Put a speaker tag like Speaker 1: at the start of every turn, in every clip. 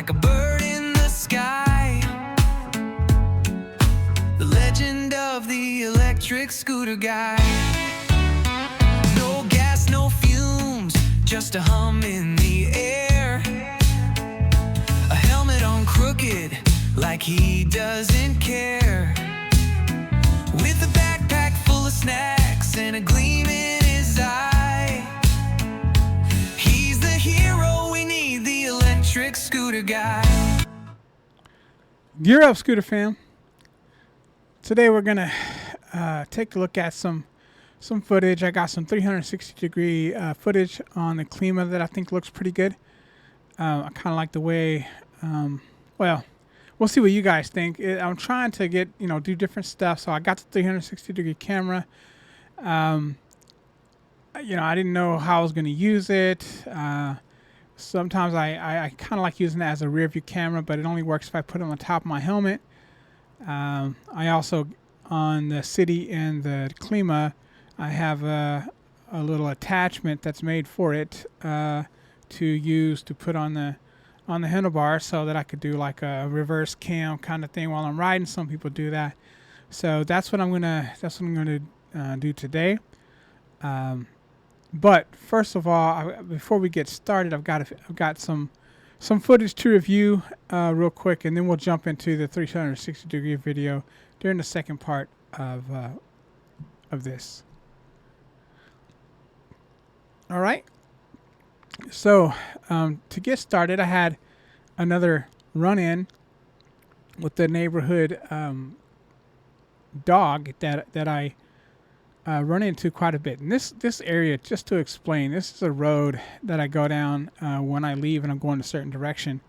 Speaker 1: like a bird in the sky. The legend of the electric scooter guy. No gas, no fumes, just a hum in the air. A helmet on crooked, like he doesn't care. With a backpack full of snacks and a gleam in his eye. He's the hero we need, the electric scooter guy.
Speaker 2: Gear up, Scooter fam. Today we're gonna take a look at some footage. I got some 360-degree footage on the Klima that I think looks pretty good. I kind of like the way. Well, we'll see what you guys think. I'm trying to get do different stuff. So I got the 360-degree camera. I didn't know how I was going to use it. Sometimes I kind of like using that as a rear view camera, but it only works if I put it on the top of my helmet. I also, on the City and the Klima, I have a little attachment that's made for it to use to put on the handlebar, so that I could do like a reverse cam kind of thing while I'm riding. Some people do that, so that's what I'm gonna do today. But first of all, before we get started, I've got some footage to review real quick, and then we'll jump into the 360-degree video during the second part of this. All right. So to get started, I had another run-in with the neighborhood dog that I run into quite a bit. And this area, just to explain, this is a road that I go down when I leave and I'm going a certain direction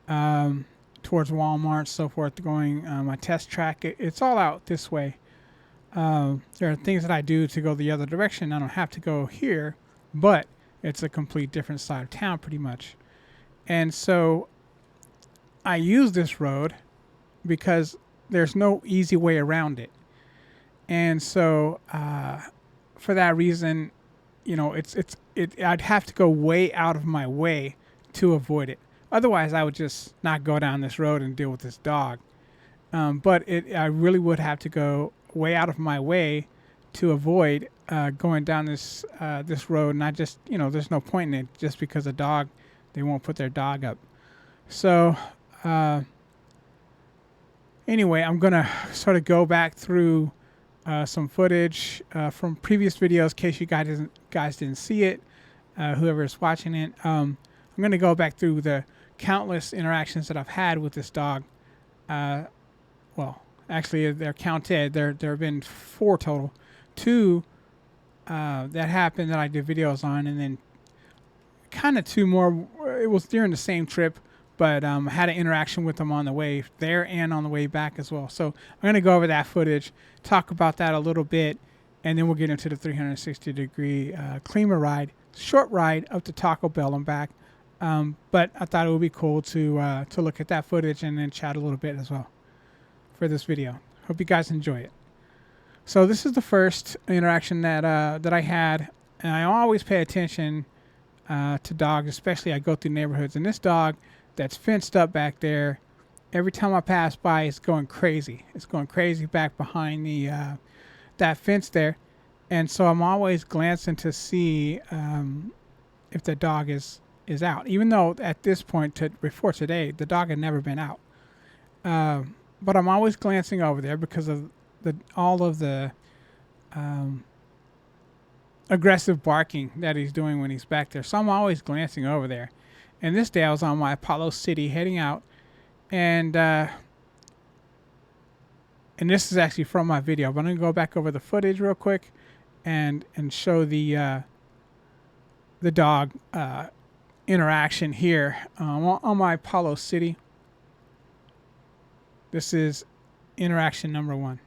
Speaker 2: towards Walmart, so forth, going my test track. It's all out this way. There are things that I do to go the other direction. I don't have to go here, but it's a complete different side of town pretty much. And so I use this road because there's no easy way around it. And so for that reason, I'd have to go way out of my way to avoid it. Otherwise, I would just not go down this road and deal with this dog. But I really would have to go way out of my way to avoid going down this road. And I just, there's no point in it, just because a dog, they won't put their dog up. So anyway, I'm going to sort of go back through some footage from previous videos, in case you guys didn't see it, whoever is watching it. I'm going to go back through the countless interactions that I've had with this dog. Well, actually, they're counted. There have been 4 total. 2 that happened that I did videos on, and then kind of 2 more. It was during the same trip, but I had an interaction with them on the way there and on the way back as well. So I'm going to go over that footage, talk about that a little bit, and then we'll get into the 360-degree Klima ride, short ride up to Taco Bell and back. But I thought it would be cool to look at that footage and then chat a little bit as well for this video. Hope you guys enjoy it. So this is the first interaction that I had, and I always pay attention to dogs, especially I go through neighborhoods. And this dog that's fenced up back there, every time I pass by, it's going crazy. It's going crazy back behind that fence there, and so I'm always glancing to see if the dog is out. Even though at this point, before today, the dog had never been out. But I'm always glancing over there because of all of the aggressive barking that he's doing when he's back there. So I'm always glancing over there. And this day I was on my Apollo City heading out, and this is actually from my video, but I'm going to go back over the footage real quick and show the dog interaction here on my Apollo City. This is interaction number 1.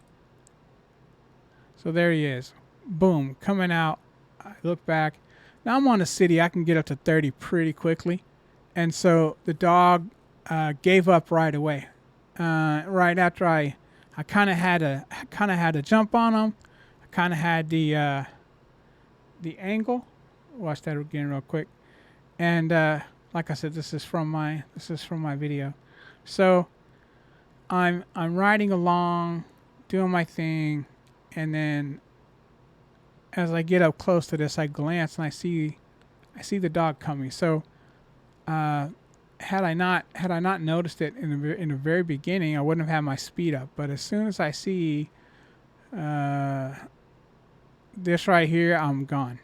Speaker 2: So there he is. Boom, coming out. I look back. Now I'm on the city. I can get up to 30 pretty quickly. And so the dog gave up right away. Right after I kind of had to jump on him. I kind of had the angle. Watch that again real quick. And like I said, this is from my video. So I'm riding along, doing my thing, and then as I get up close to this, I glance and I see the dog coming. So had I not noticed it in the very beginning, I wouldn't have had my speed up. But as soon as I see this right here, I'm gone.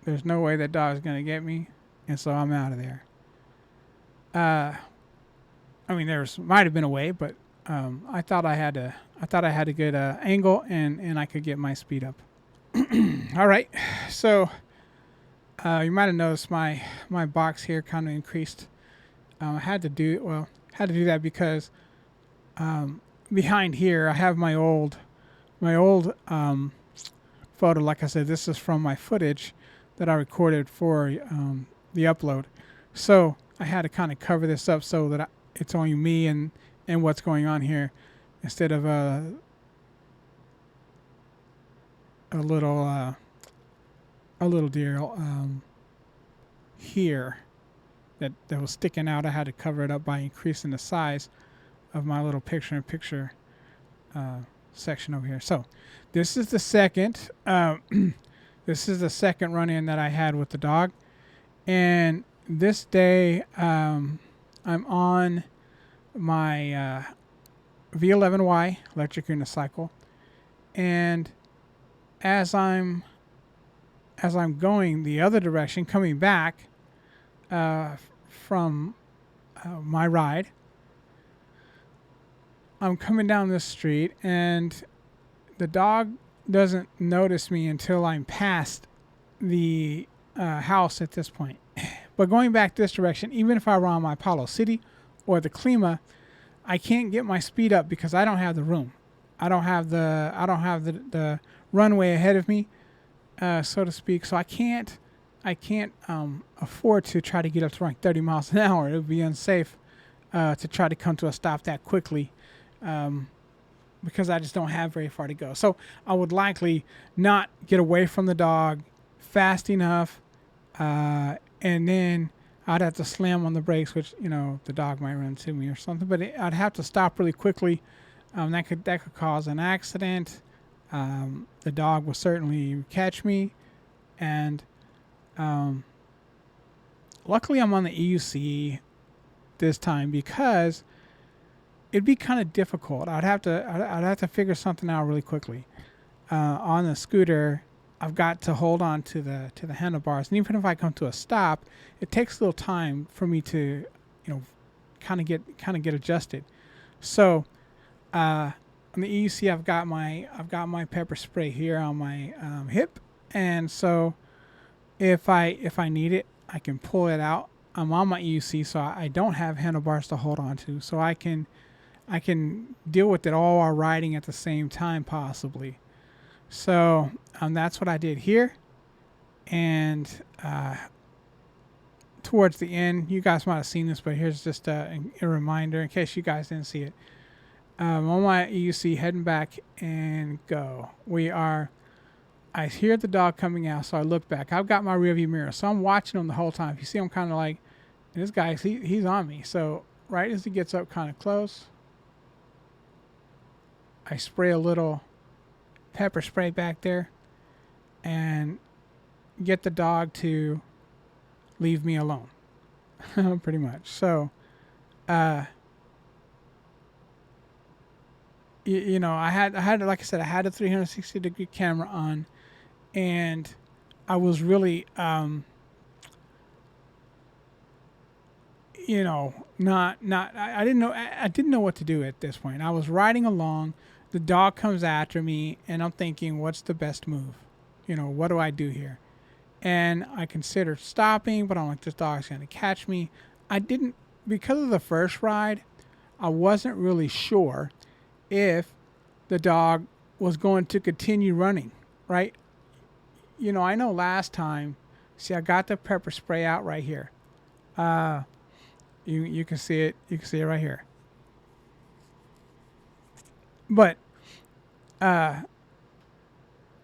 Speaker 2: There's no way that dog's gonna get me, and so I'm out of there. I mean, might have been a way, but I thought I had a good angle, and I could get my speed up. All right, so you might have noticed my box here kind of increased. I had to do that because behind here I have my old photo. Like I said, this is from my footage that I recorded for the upload. So I had to kind of cover this up so that it's only me and what's going on here, instead of a little deer here that was sticking out. I had to cover it up by increasing the size of my little picture-in-picture section over here. So this is the second run-in that I had with the dog, and this day I'm on my V11Y electric unicycle, and as I'm going the other direction, coming back from my ride, I'm coming down this street, and the dog doesn't notice me until I'm past the house at this point. But going back this direction, even if I were on my Apollo City or the Klima, I can't get my speed up because I don't have the room. I don't have the runway ahead of me, so to speak. So I can't afford to try to get up to like 30 miles an hour. It would be unsafe to try to come to a stop that quickly, because I just don't have very far to go. So I would likely not get away from the dog fast enough, and then I'd have to slam on the brakes, which, the dog might run to me or something. But I'd have to stop really quickly. That could cause an accident. The dog will certainly catch me, and luckily I'm on the EUC this time, because it'd be kind of difficult. I'd have to figure something out really quickly. On the scooter, I've got to hold on to the handlebars, and even if I come to a stop, it takes a little time for me to, kind of get adjusted. So on the EUC, I've got my pepper spray here on my hip, and so if I need it, I can pull it out. I'm on my EUC, so I don't have handlebars to hold on to, so I can deal with it all while riding at the same time, possibly. So that's what I did here, and towards the end, you guys might have seen this, but here's just a reminder in case you guys didn't see it. On my EUC, heading back and go. I hear the dog coming out, so I look back. I've got my rearview mirror, so I'm watching him the whole time. If you see, I'm kind of like, this guy, he's on me. So right as he gets up kind of close, I spray a little pepper spray back there and get the dog to leave me alone. Pretty much. So I had like I said, I had a 360-degree camera on, and I was really I didn't know what to do at this point. I was riding along, the dog comes after me, and I'm thinking, what's the best move? What do I do here? And I considered stopping, but I'm like, this dog's going to catch me. Because of the first ride, I wasn't really sure if the dog was going to continue running, right? I know last time, see, I got the pepper spray out right here. You can see it. You can see it right here. But, and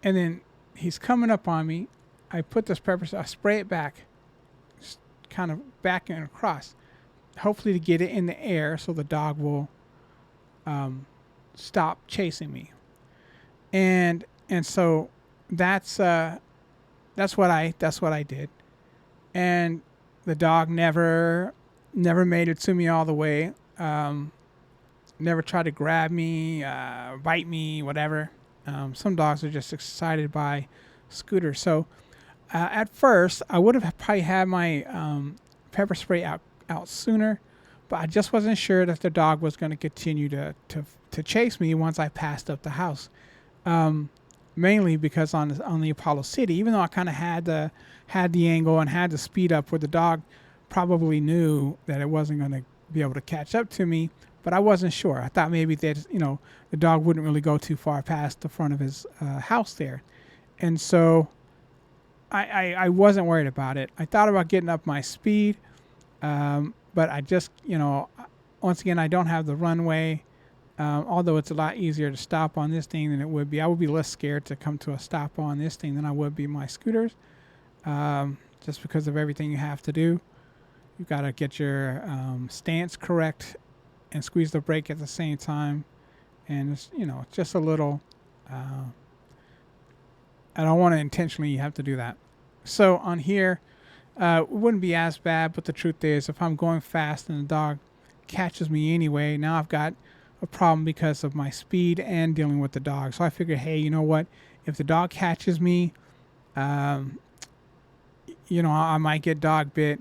Speaker 2: then he's coming up on me. I put this pepper, I spray it back, kind of backing across, hopefully to get it in the air so the dog will stop chasing me. And so that's what I did. And the dog never made it to me all the way. Never tried to grab me, bite me, whatever. Some dogs are just excited by scooters. So at first, I would have probably had my pepper spray out sooner, but I just wasn't sure that the dog was going to continue to chase me once I passed up the house. Mainly because on the Apollo City, even though I kind of had the angle and had the speed up where the dog probably knew that it wasn't going to be able to catch up to me, but I wasn't sure. I thought maybe that the dog wouldn't really go too far past the front of his house there, and so I wasn't worried about it. I thought about getting up my speed, but I just once again I don't have the runway. Although it's a lot easier to stop on this thing than it would be. I would be less scared to come to a stop on this thing than I would be my scooters, just because of everything you have to do. You've got to get your stance correct and squeeze the brake at the same time. And it's, just a little, I don't want to intentionally have to do that. So on here, it wouldn't be as bad, but the truth is if I'm going fast and the dog catches me anyway, now I've got a problem because of my speed and dealing with the dog. So I figured, hey, you know what? If the dog catches me, I might get dog bit.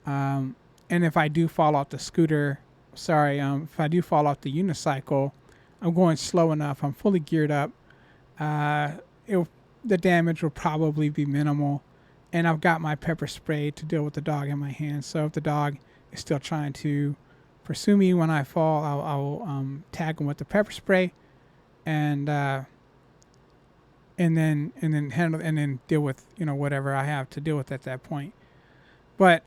Speaker 2: And if I do fall off the scooter, if I do fall off the unicycle, I'm going slow enough. I'm fully geared up. The damage will probably be minimal. And I've got my pepper spray to deal with the dog in my hand. So if the dog is still trying to pursue me when I fall, I'll tag him with the pepper spray, and then handle and then deal with whatever I have to deal with at that point. But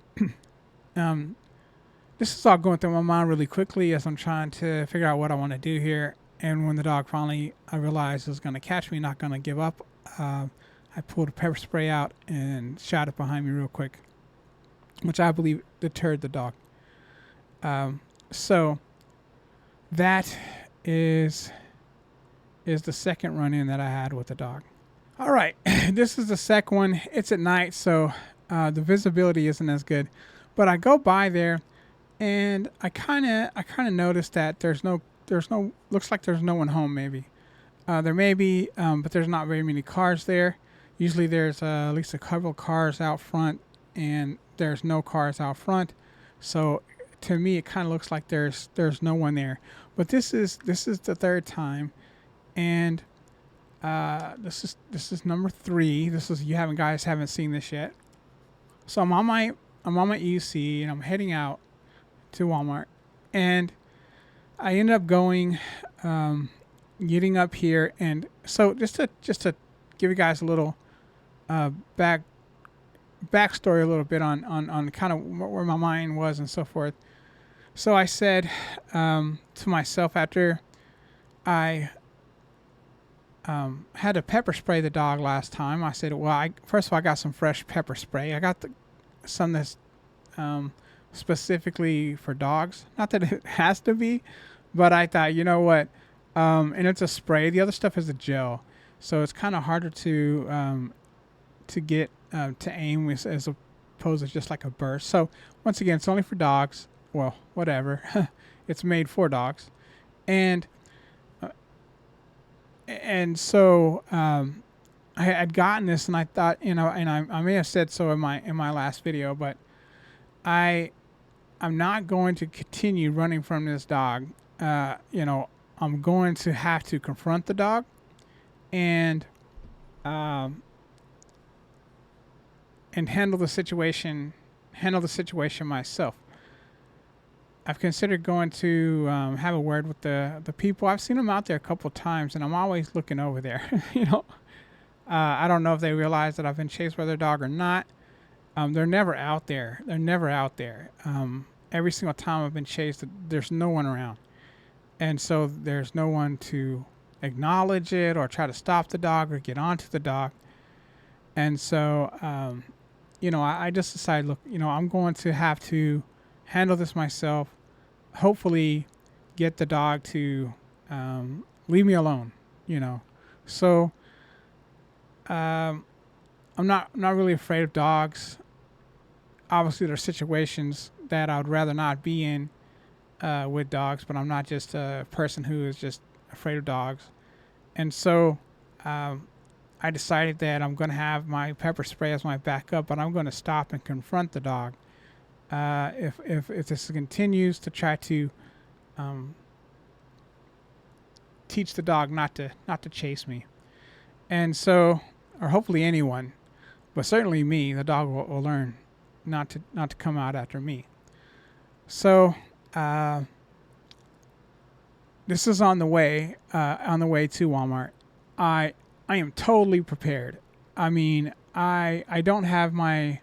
Speaker 2: this is all going through my mind really quickly as I'm trying to figure out what I want to do here. And when the dog finally, I realized was going to catch me, not going to give up, I pulled a pepper spray out and shot it behind me real quick, which I believe deterred the dog. So that is the second run-in that I had with the dog. All right, this is the second one. It's at night, so the visibility isn't as good. But I go by there, and I kind of noticed that there's no looks like there's no one home. Maybe there may be, but there's not very many cars there. Usually there's at least a couple of cars out front, and there's no cars out front. So to me, it kind of looks like there's no one there. But this is the third time, and this is number 3. This is guys haven't seen this yet. So I'm on my EC, and I'm heading out to Walmart, and I ended up going, getting up here, and so just to give you guys a little backstory a little bit on kind of where my mind was and so forth. So I said to myself after I had to pepper spray the dog last time, I said, well, first of all, I got some fresh pepper spray. I got some that's specifically for dogs. Not that it has to be, but I thought, you know what? And it's a spray. The other stuff is a gel. So it's kind of harder to get to aim as opposed to just like a burst. So once again, it's only for dogs. Well, whatever. It's made for dogs, and so I had gotten this, and I thought, and I may have said so in my last video, but I'm not going to continue running from this dog. I'm going to have to confront the dog, and handle the situation myself. I've considered going to have a word with the people. I've seen them out there a couple of times, and I'm always looking over there. I don't know if they realize that I've been chased by their dog or not. They're never out there. Every single time I've been chased, there's no one around. And so there's no one to acknowledge it or try to stop the dog or get onto the dog. And so I just decided, look, I'm going to have to handle this myself. Hopefully, get the dog to leave me alone. So I'm not really afraid of dogs. Obviously, there are situations that I would rather not be in with dogs, but I'm not just a person who is just afraid of dogs. And so I decided that I'm going to have my pepper spray as my backup, but I'm going to stop and confront the dog. If this continues to try to teach the dog not to chase me, and so, or hopefully anyone, but certainly me, the dog will learn not to come out after me. So this is on the way to Walmart. I am totally prepared. I mean, I don't have my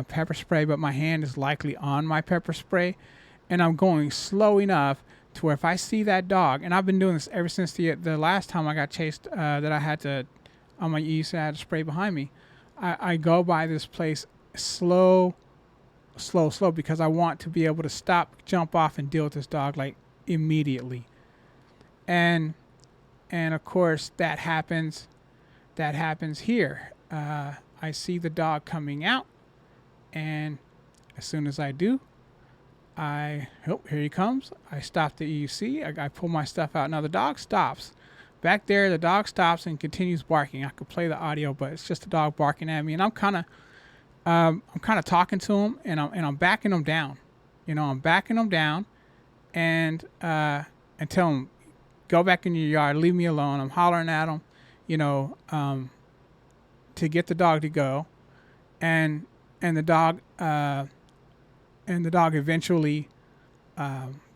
Speaker 2: pepper spray, but my hand is likely on my pepper spray, and I'm going slow enough to where if I see that dog, and I've been doing this ever since the last time I got chased, that I had to on my east, I had to spray behind me. I go by this place slow, because I want to be able to stop, jump off, and deal with this dog like immediately. And of course that happens here. I see the dog coming out, and as soon as I do, here he comes. I stop the EUC. I pull my stuff out. Now the dog stops. Back there, the dog stops and continues barking. I could play the audio, but it's just the dog barking at me, and I'm kind of talking to him, and I'm backing him down. I'm backing him down, and tell him, go back in your yard, leave me alone. I'm hollering at him, to get the dog to go, and the dog eventually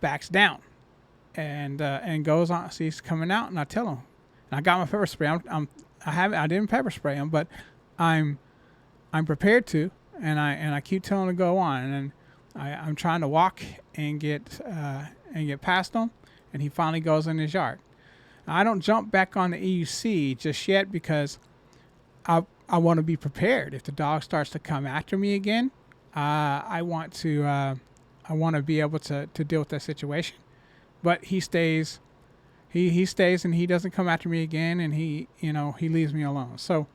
Speaker 2: backs down and goes on. So he's coming out, and I tell him, and I got my pepper spray. I didn't pepper spray him, but I'm prepared to, and I keep telling him to go on, and I'm trying to walk and get past him, and he finally goes in his yard. Now, I don't jump back on the EUC just yet because I want to be prepared. If the dog starts to come after me again, I want to be able to deal with that situation. But he stays, he stays, and he doesn't come after me again, and he leaves me alone. So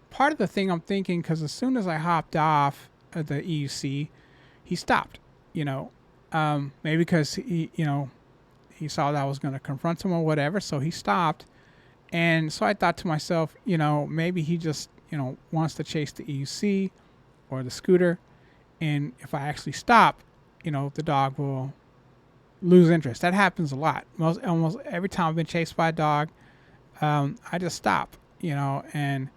Speaker 2: part of the thing I'm thinking, because as soon as I hopped off of the EUC, he stopped. Maybe because he saw that I was going to confront him or whatever, so he stopped. And so I thought to myself, maybe he just wants to chase the EUC or the scooter, and if I actually stop, the dog will lose interest. That happens a lot. Almost every time I've been chased by a dog, I just stop, and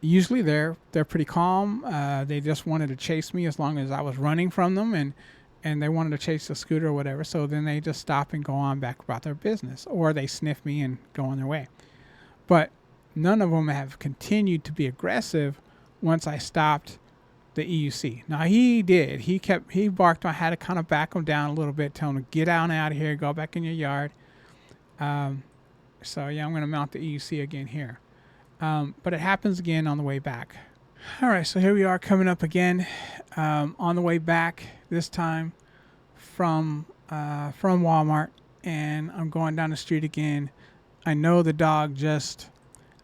Speaker 2: usually they're pretty calm. They just wanted to chase me as long as I was running from them, and they wanted to chase the scooter or whatever. So then they just stop and go on back about their business, or they sniff me and go on their way. But none of them have continued to be aggressive once I stopped the EUC. Now he did. He barked. I had to kind of back him down a little bit, tell him to get out of here, go back in your yard. So yeah, I'm going to mount the EUC again here. But it happens again on the way back. All right, so here we are coming up again on the way back, this time from Walmart, and I'm going down the street again. I know the dog just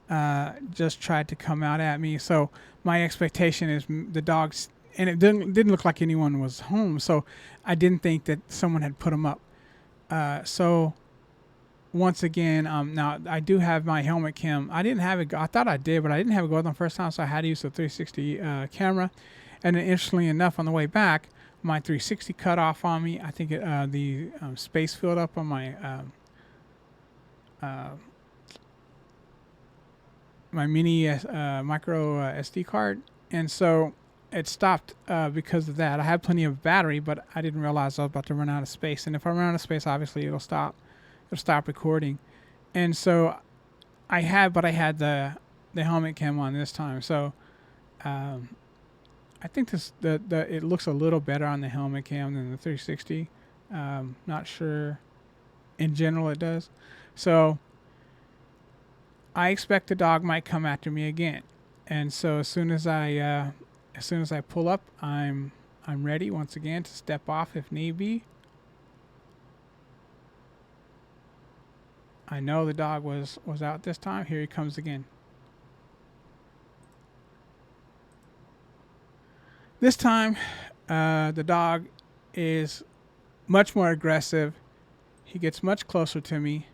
Speaker 2: tried to come out at me, so my expectation is the dogs, and it didn't look like anyone was home, so I didn't think that someone had put him up. So once again, now I do have my helmet cam. I didn't have it. I thought I did, but I didn't have it go on the first time, so I had to use the 360 camera. And then, interestingly enough, on the way back, my 360 cut off on me. I think the space filled up on my my mini micro SD card, and so it stopped because of that. I had plenty of battery, but I didn't realize I was about to run out of space. And if I run out of space, obviously it'll stop recording. And so I had the helmet cam on this time. So I think it looks a little better on the helmet cam than the 360. Not sure. In general, it does. So I expect the dog might come after me again. And so as soon as I pull up, I'm ready once again to step off if need be. I know the dog was out this time. Here he comes again. This time, the dog is much more aggressive. He gets much closer to me.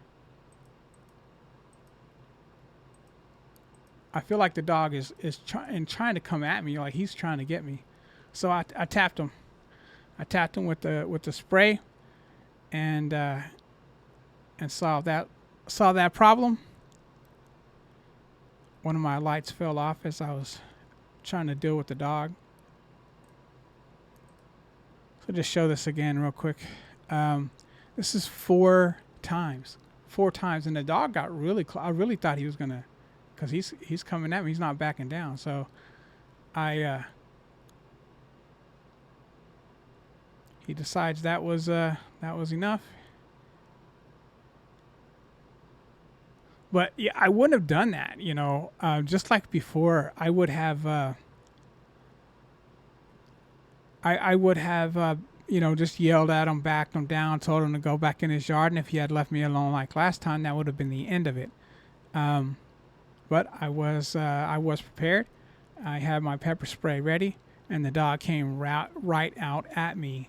Speaker 2: I feel like the dog is trying to come at me, like he's trying to get me. So I tapped him. I tapped him with the spray, and solved that problem. One of my lights fell off as I was trying to deal with the dog. So just show this again real quick. This is 4 times, and the dog got really close. I really thought he was gonna, because he's coming at me. He's not backing down. So he decides that was enough. But yeah, I wouldn't have done that. Just like before, I would have. I would have, just yelled at him, backed him down, told him to go back in his yard, and if he had left me alone like last time, that would have been the end of it. But I was prepared. I had my pepper spray ready, and the dog came right out at me.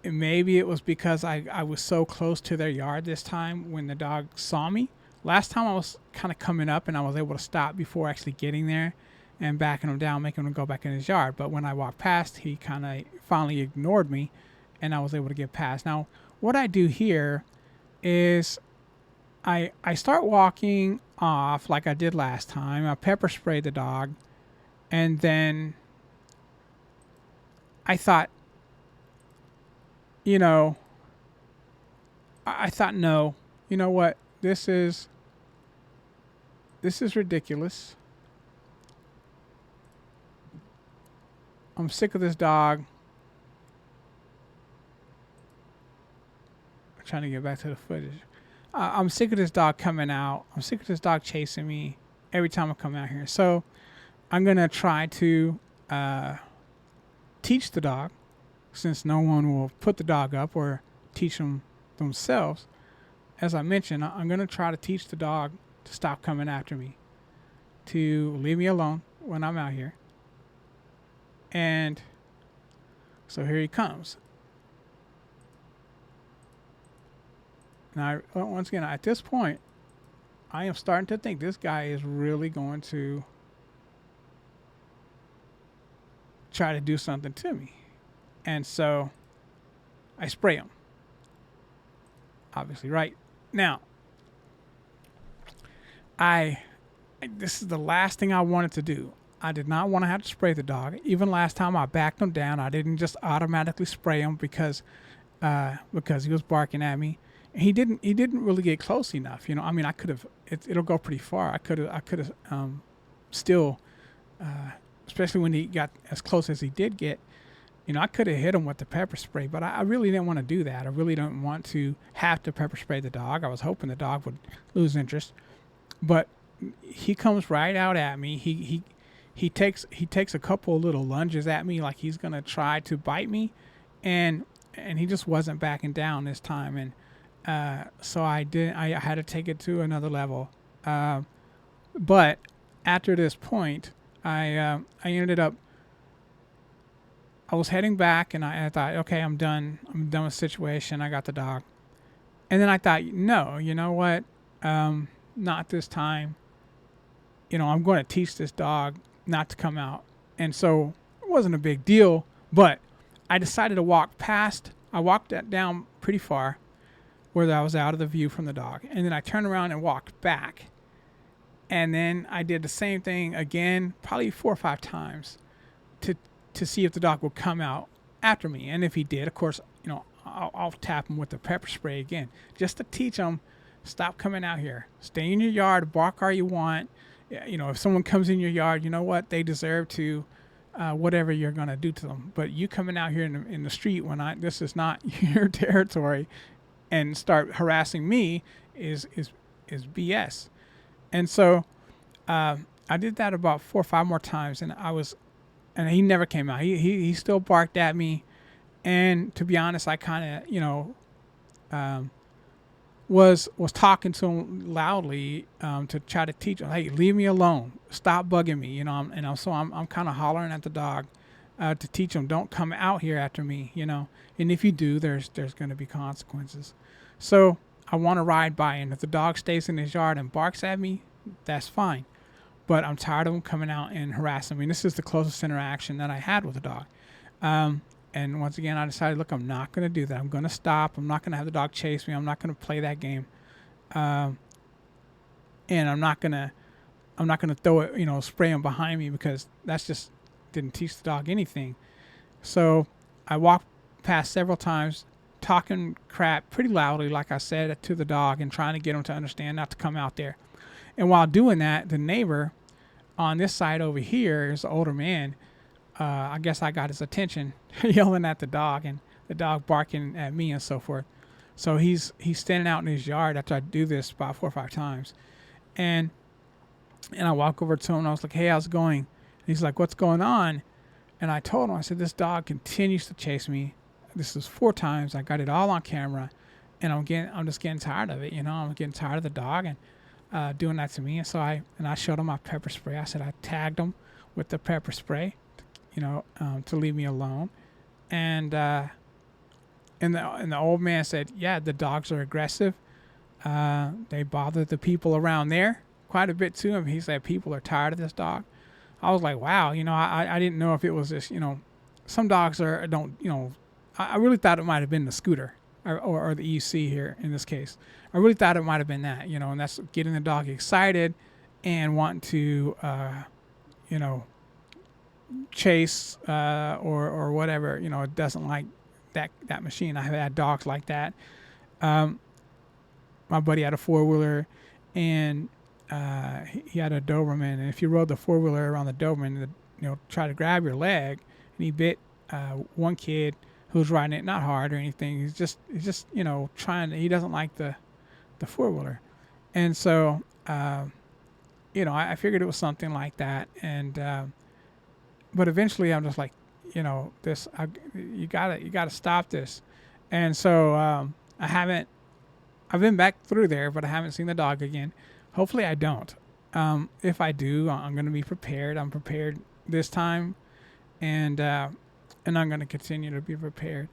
Speaker 2: Maybe it was because I was so close to their yard this time when the dog saw me. Last time I was kind of coming up, and I was able to stop before actually getting there and backing him down, making him go back in his yard. But when I walked past, he kind of finally ignored me, and I was able to get past. Now, what I do here is I start walking off like I did last time. I pepper spray the dog, and then I thought, I thought, no, you know what? This is ridiculous. I'm sick of this dog. I'm trying to get back to the footage. I'm sick of this dog coming out. I'm sick of this dog chasing me every time I come out here. So I'm going to try to teach the dog, since no one will put the dog up or teach them themselves. As I mentioned, I'm going to try to teach the dog to stop coming after me, to leave me alone when I'm out here. And so here he comes. Now, once again, at this point, I am starting to think this guy is really going to try to do something to me. And so I spray him. Obviously, right? Now, this is the last thing I wanted to do. I did not want to have to spray the dog. Even last time I backed him down, I didn't just automatically spray him because he was barking at me. And he didn't really get close enough. I could have. It'll go pretty far. I could have still, especially when he got as close as he did get. I could have hit him with the pepper spray, but I really didn't want to do that. I really don't want to have to pepper spray the dog. I was hoping the dog would lose interest, but he comes right out at me. He takes a couple of little lunges at me like he's gonna try to bite me, and he just wasn't backing down this time. And so I had to take it to another level. But after this point, I ended up. I was heading back, and I thought, okay, I'm done. I'm done with the situation. I got the dog. And then I thought, no, you know what? Not this time. I'm going to teach this dog not to come out. And so it wasn't a big deal, but I decided to walk past. I walked that down pretty far where I was out of the view from the dog. And then I turned around and walked back. And then I did the same thing again, probably 4 or 5 times to see if the dog would come out after me. And if he did, of course, I'll tap him with the pepper spray again, just to teach him, stop coming out here. Stay in your yard, bark all you want. If someone comes in your yard, you know what? They deserve to, whatever you're going to do to them. But you coming out here in the street when this is not your territory, and start harassing me is BS. And so I did that about 4 or 5 more times, and he never came out. He still barked at me, and to be honest, I kind of um, was talking to him loudly to try to teach him, hey, leave me alone, stop bugging me, so I'm kind of hollering at the dog to teach him, don't come out here after me, and if you do, there's going to be consequences. So I want to ride by, and if the dog stays in his yard and barks at me, that's fine. But I'm tired of him coming out and harassing me. This is the closest interaction that I had with the dog. And once again, I decided, look, I'm not going to do that. I'm going to stop. I'm not going to have the dog chase me. I'm not going to play that game. And I'm not going to throw it, spray him behind me, because that's just didn't teach the dog anything. So I walked past several times, talking crap pretty loudly, like I said, to the dog, and trying to get him to understand not to come out there. And while doing that, the neighbor on this side over here is an older man. I guess I got his attention yelling at the dog, and the dog barking at me and so forth. So he's standing out in his yard after I do this about 4 or 5 times. And I walk over to him, and I was like, hey, how's it going? And he's like, what's going on? And I told him, I said, this dog continues to chase me. This is 4 times. I got it all on camera, and I'm just getting tired of it. I'm getting tired of the dog and doing that to me. And so I showed him my pepper spray. I said I tagged him with the pepper spray, to leave me alone. And the old man said, yeah, the dogs are aggressive. They bother the people around there quite a bit too. He said people are tired of this dog. I was like, wow, I didn't know if it was this, some dogs I really thought it might have been the scooter or the EC here in this case. I really thought it might have been that, and that's getting the dog excited and wanting to, chase or whatever. It doesn't like that machine. I have had dogs like that. My buddy had a 4-wheeler, and he had a Doberman, and if you rode the 4-wheeler around the Doberman, try to grab your leg, and he bit one kid who was riding it, not hard or anything. He's just trying to, he doesn't like the 4-wheeler. And so I figured it was something like that. And but eventually I'm just like, you gotta stop this. And so I've been back through there, but I haven't seen the dog again. Hopefully I don't. If I do, I'm going to be prepared. I'm prepared this time, and I'm going to continue to be prepared.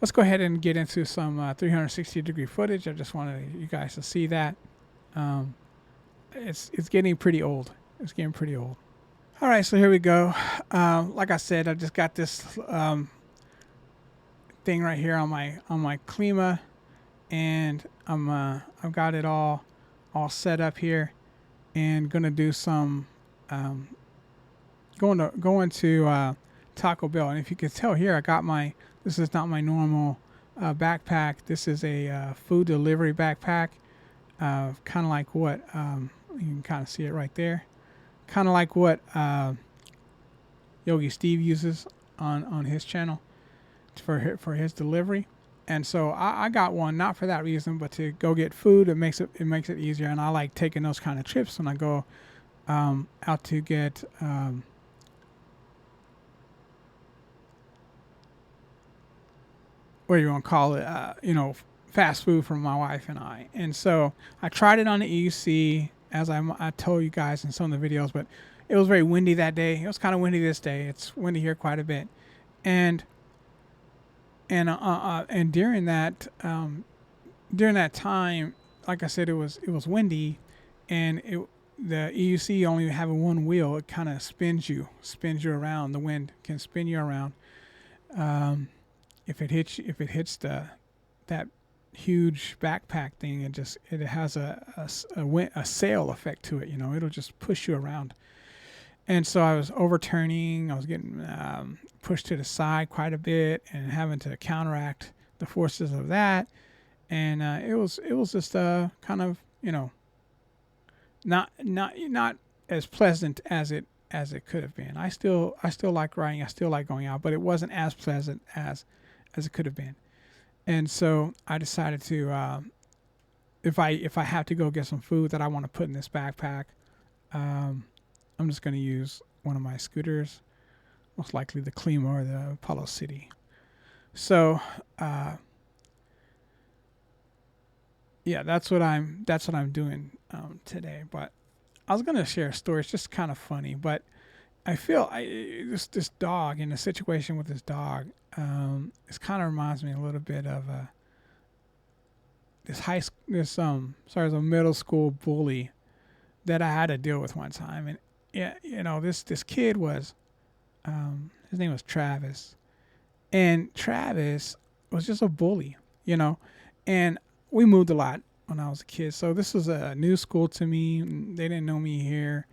Speaker 2: Let's go ahead and get into some 360-degree footage. I just wanted you guys to see that. It's getting pretty old. It's getting pretty old. All right, so here we go. Like I said, I just got this thing right here on my Klima, and I've got it all set up here, and gonna do some going to Taco Bell. And if you can tell here, I got this is not my normal backpack. This is a food delivery backpack, kind of like what you can kind of see it right there, kind of like what Yogi Steve uses on his channel for his delivery. And so I got one, not for that reason, but to go get food. It makes it easier, and I like taking those kind of trips when I go out to get what do you want to call it? Fast food for my wife and I. And so I tried it on the EUC, as I told you guys in some of the videos, but it was very windy that day. It was kind of windy this day. It's windy here quite a bit, and during that time, like I said, it was windy, and the EUC only having one wheel, it kind of spins you around. The wind can spin you around. If it hits that huge backpack thing, it has a sail effect to it. It'll just push you around. And so I was overturning. I was getting pushed to the side quite a bit, and having to counteract the forces of that. And it was just kind of not as pleasant as it could have been. I still like riding. I still like going out, but it wasn't as pleasant as it could have been. And so I decided to if I have to go get some food that I want to put in this backpack, I'm just going to use one of my scooters, most likely the Klima or the Apollo City. So, yeah, that's what I'm doing today. But I was gonna share a story. It's just kind of funny, but I feel this dog, in a situation with this dog, it kind of reminds me a little bit of it was a middle school bully that I had to deal with one time. And yeah, this kid was his name was Travis, and Travis was just a bully, and we moved a lot when I was a kid. So this was a new school to me. They didn't know me here.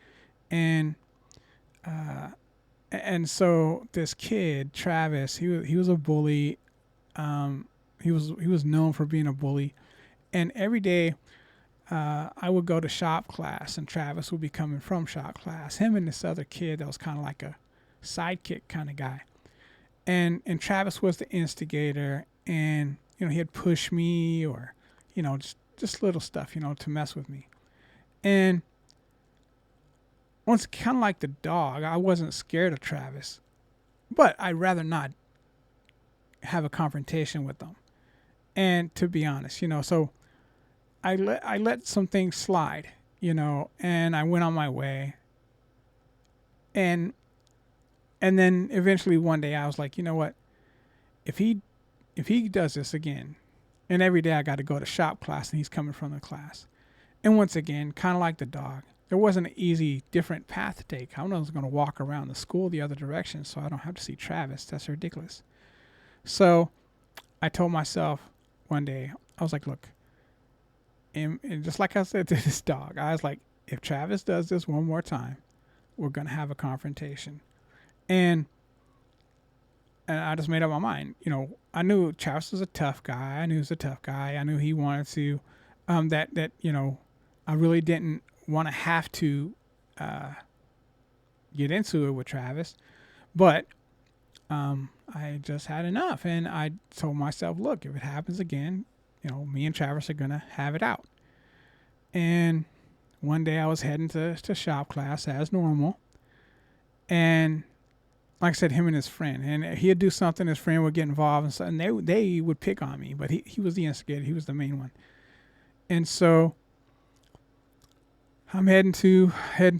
Speaker 2: And so this kid, Travis, he was a bully. He was known for being a bully. And every day I would go to shop class, and Travis would be coming from shop class. Him and this other kid that was kind of like a sidekick kind of guy. And Travis was the instigator, and he'd push me, or just little stuff, to mess with me. And once, kind of like the dog, I wasn't scared of Travis, but I'd rather not have a confrontation with them. And to be honest, so I let some things slide, and I went on my way. And then eventually one day I was like, you know what? If he does this again, and every day I got to go to shop class, and he's coming from the class. And once again, kind of like the dog, there wasn't an easy, different path to take. I was going to walk around the school the other direction so I don't have to see Travis. That's ridiculous. So I told myself one day, I was like, look, and just like I said to this dog, I was like, if Travis does this one more time, we're going to have a confrontation. And I just made up my mind. I knew Travis was a tough guy. I knew he was a tough guy. I knew he wanted to, I really didn't want to have to get into it with Travis. But I just had enough. And I told myself, look, if it happens again, me and Travis are going to have it out. And one day I was heading to shop class as normal. And like I said, him and his friend, and he'd do something, his friend would get involved, and they would pick on me, but he was the instigator, he was the main one. And so I'm heading to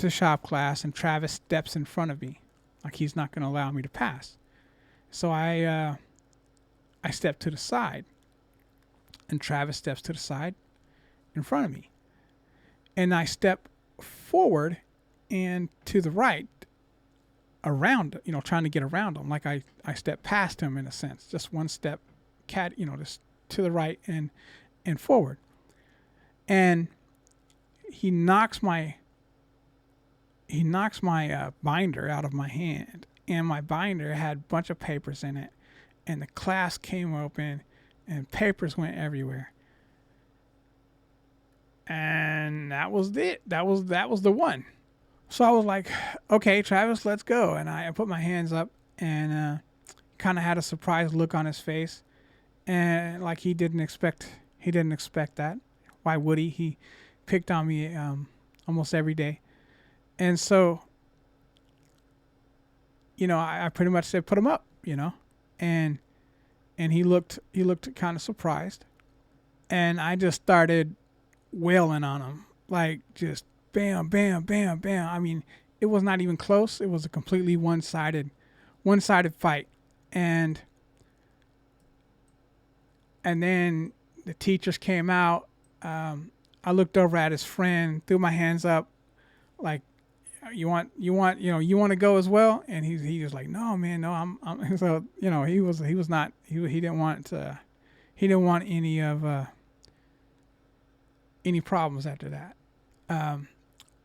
Speaker 2: shop class, and Travis steps in front of me, like he's not going to allow me to pass. So I step to the side, and Travis steps to the side in front of me, and I step forward and to the right, around, trying to get around him. Like I stepped past him in a sense, just one step, just to the right and forward. And he knocks my binder out of my hand, and my binder had a bunch of papers in it, and the class came open, and papers went everywhere. And that was it. That was the one. So I was like, okay, Travis, let's go. And I put my hands up, and kind of had a surprised look on his face, and like he didn't expect that. Why would he? He picked on me almost every day, and so I pretty much said, put him up, and he looked kind of surprised, and I just started wailing on him, like just bam, bam, bam, bam. I mean, it was not even close. It was a completely one-sided fight. And then the teachers came out. I looked over at his friend, threw my hands up, like, you want to go as well? And he was like, no, man, no, I'm so, he didn't want any problems after that.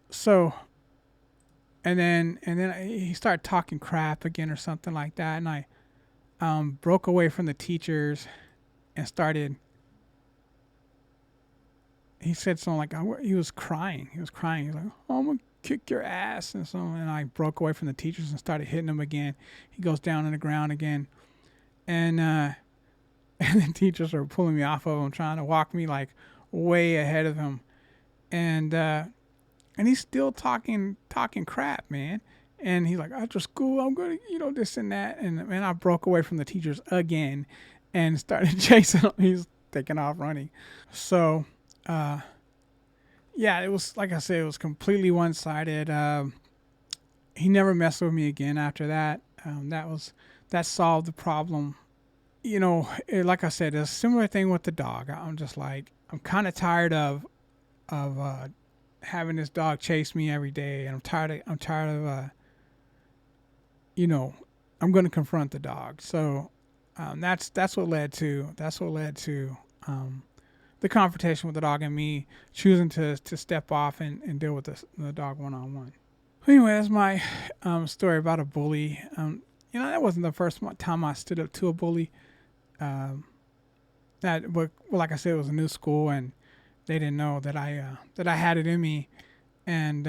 Speaker 2: So, and then he started talking crap again or something like that, and I broke away from the teachers and started. He said something like, he was crying. He was like, oh, I'm gonna kick your ass and so. And I broke away from the teachers and started hitting him again. He goes down on the ground again, and the teachers are pulling me off of him, trying to walk me like way ahead of him, and and he's still talking crap, man. And he's like, after school, I'm going to, this and that. And man, I broke away from the teachers again and started chasing him. He's taking off running. So, yeah, it was, like I said, it was completely one-sided. He never messed with me again after that. That solved the problem. Like I said, it's a similar thing with the dog. I'm just like, I'm kind of tired of having this dog chase me every day, and I'm tired of I'm going to confront the dog. So that's what led to the confrontation with the dog and me choosing to step off and deal with the dog one-on-one. Anyway, that's my story about a bully. That wasn't the first time I stood up to a bully. But like I said, it was a new school, and they didn't know that I had it in me, and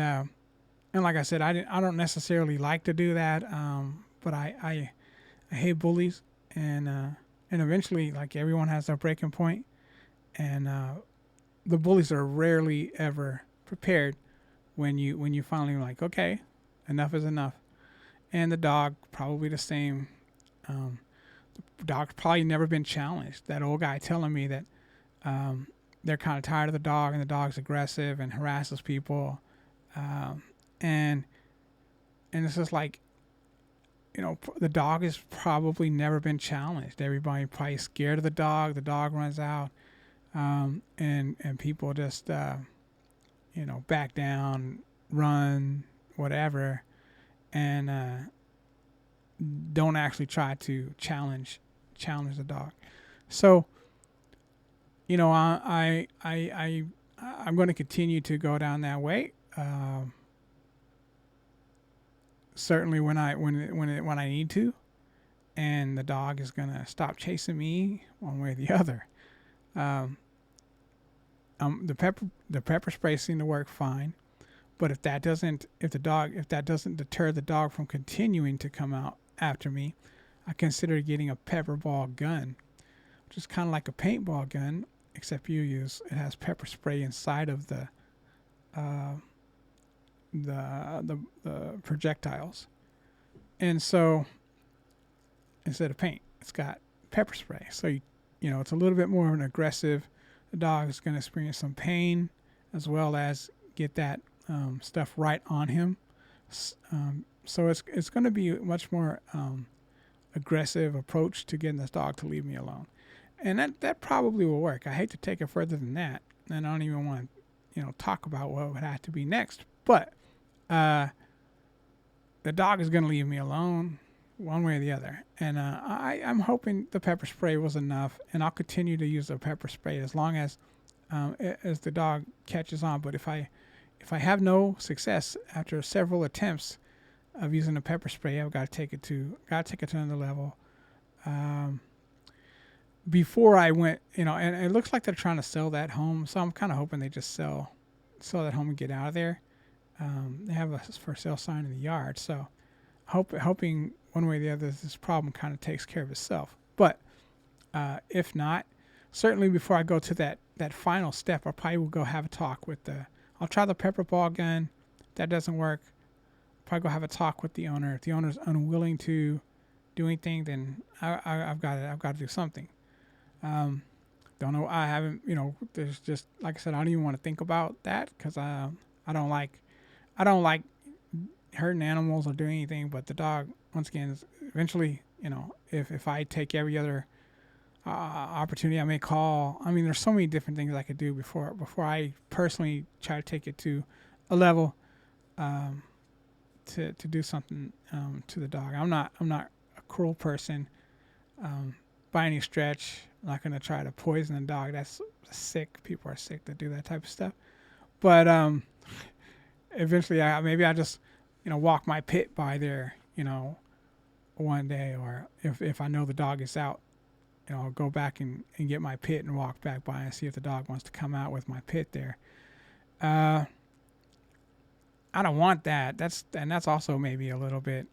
Speaker 2: like I said, I don't necessarily like to do that, but I hate bullies, and eventually, like, everyone has their breaking point, and the bullies are rarely ever prepared when you finally like, okay, enough is enough. And the dog, probably the same. The dog's probably never been challenged. That old guy telling me that they're kind of tired of the dog, and the dog's aggressive and harasses people, and it's just like, the dog has probably never been challenged. Everybody probably scared of the dog. The dog runs out, and people just back down, run, whatever, and don't actually try to challenge the dog. So, I'm going to continue to go down that way. Certainly when I need to, and the dog is going to stop chasing me one way or the other. The pepper spray seemed to work fine, but if that doesn't deter the dog from continuing to come out after me, I consider getting a pepper ball gun, which is kind of like a paintball gun, except it has pepper spray inside of the projectiles, and so instead of paint, it's got pepper spray. So it's a little bit more of an aggressive. The dog is going to experience some pain, as well as get that stuff right on him. So it's going to be a much more aggressive approach to getting this dog to leave me alone, and that probably will work. I hate to take it further than that, and I don't even want to talk about what would have to be next. But the dog is going to leave me alone one way or the other, and I'm hoping the pepper spray was enough, and I'll continue to use the pepper spray as long as the dog catches on. But if I have no success after several attempts of using the pepper spray, I've got to take it to another level. Before I went, and it looks like they're trying to sell that home, so I'm kind of hoping they just sell that home and get out of there. They have a for sale sign in the yard, so hoping one way or the other this problem kind of takes care of itself. But if not, certainly before I go to that final step, I probably will go have a talk with I'll try the pepper ball gun. If that doesn't work, probably go have a talk with the owner. If the owner's unwilling to do anything, then I've got to do something. Don't know. I haven't. There's just, like I said, I don't even want to think about that, because I don't like hurting animals or doing anything. But the dog, once again, is eventually, if I take every other opportunity, I may call. I mean, there's so many different things I could do before I personally try to take it to a level to do something to the dog. I'm not a cruel person by any stretch. I'm not going to try to poison the dog. That's sick. People are sick that do that type of stuff. But eventually, maybe I just walk my pit by there, one day, or if I know the dog is out, I'll go back and get my pit and walk back by and see if the dog wants to come out with my pit there. I don't want that. That's also maybe a little bit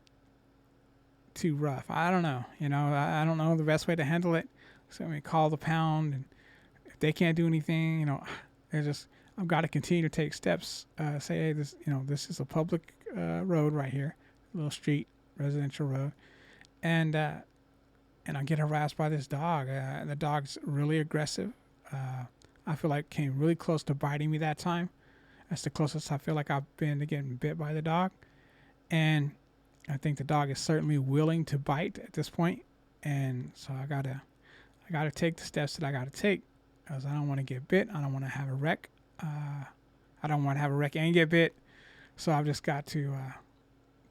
Speaker 2: too rough. I don't know. I don't know the best way to handle it. So we call the pound, and if they can't do anything, I've got to continue to take steps. Say, hey, this is a public road right here, little street, residential road, and I get harassed by this dog. The dog's really aggressive. I feel like came really close to biting me that time. That's the closest I feel like I've been to getting bit by the dog. And I think the dog is certainly willing to bite at this point. And so I gotta take the steps that I gotta take, because I don't want to get bit. I don't want to have a wreck. I don't want to have a wreck and get bit. So I've just got to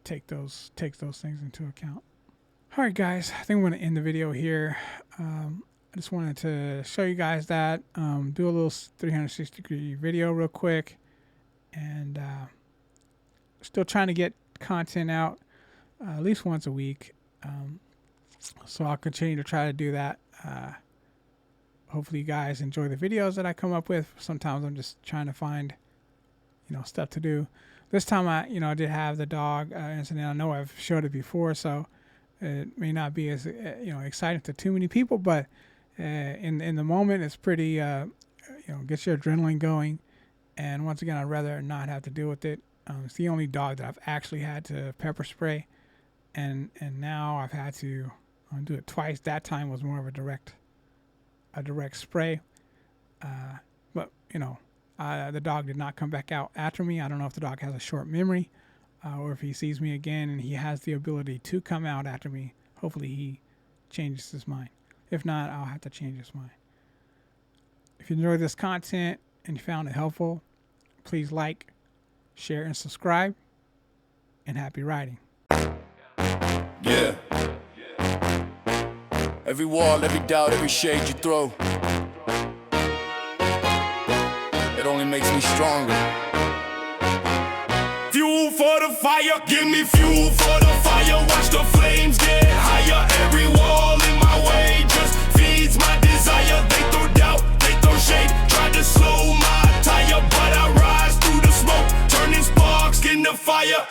Speaker 2: take those things into account. All right, guys, I think I'm going to end the video here. I just wanted to show you guys that, do a little 360-degree video real quick, and still trying to get content out at least once a week. So I'll continue to try to do that. Hopefully you guys enjoy the videos that I come up with. Sometimes I'm just trying to find, stuff to do. This time I did have the dog incident. I know I've showed it before, so it may not be as exciting to too many people, but in the moment it's pretty gets your adrenaline going. And once again, I'd rather not have to deal with it. It's the only dog that I've actually had to pepper spray, and now I've had to do it twice. That time was more of a direct spray, but the dog did not come back out after me. I don't know if the dog has a short memory, or if he sees me again and he has the ability to come out after me. Hopefully he changes his mind. If not, I'll have to change his mind. If you enjoyed this content and you found it helpful, please like, share, and subscribe. And happy riding.
Speaker 3: Yeah. Every wall, every doubt, every shade you throw, it only makes me stronger. Fuel for the fire, give me fuel for the fire. Watch the flames get higher. Every wall in my way just feeds my desire. They throw doubt, they throw shade, try to slow my tire, but I rise through the smoke, turning sparks into fire.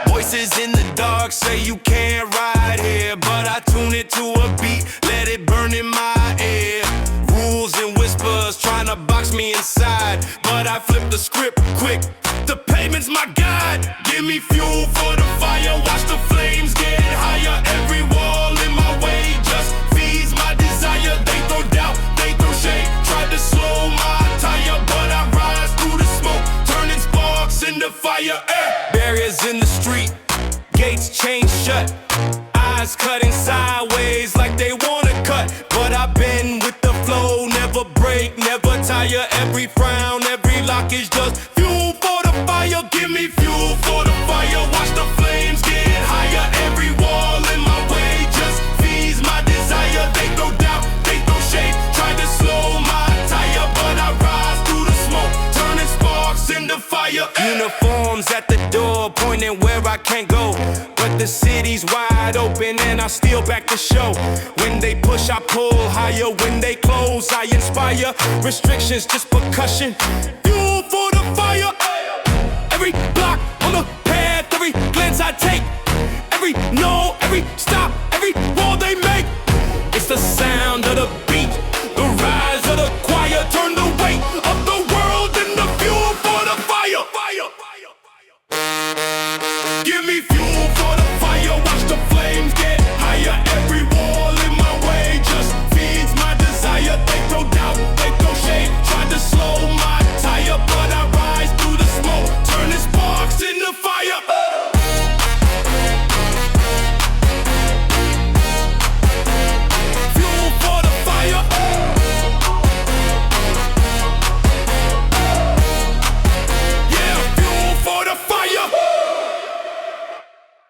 Speaker 3: Voices in the dark say you can't ride here, but I tune it to a beat, let it burn in my ear. Rules and whispers trying to box me inside, but I flip the script quick. The pavement's my guide. Give me fuel for the fire. Watch the flames get higher. Every wall in my way just feeds my desire. They throw doubt, they throw shade, try to slow my tire, but I rise through the smoke, turning sparks into fire. Barriers in the street, gates chained shut, eyes cutting sideways like they wanna cut, but I've been with the flow, never break, never tire. Every frown, every lock is just fuel for the fire. Give me fuel for the fire. Watch the flames get higher. Every wall in my way just feeds my desire. They throw doubt, they throw shade, try to slow my tire, but I rise through the smoke, turning sparks into fire. Uniforms at the door pointing where I can't go, but the city's wide open and I still back the show. When they push, I pull higher. When they close, I inspire. Restrictions, just percussion. Fuel for the fire. Every block on the path, every glance I take, every no, every stop, every wall they make. It's the sound of the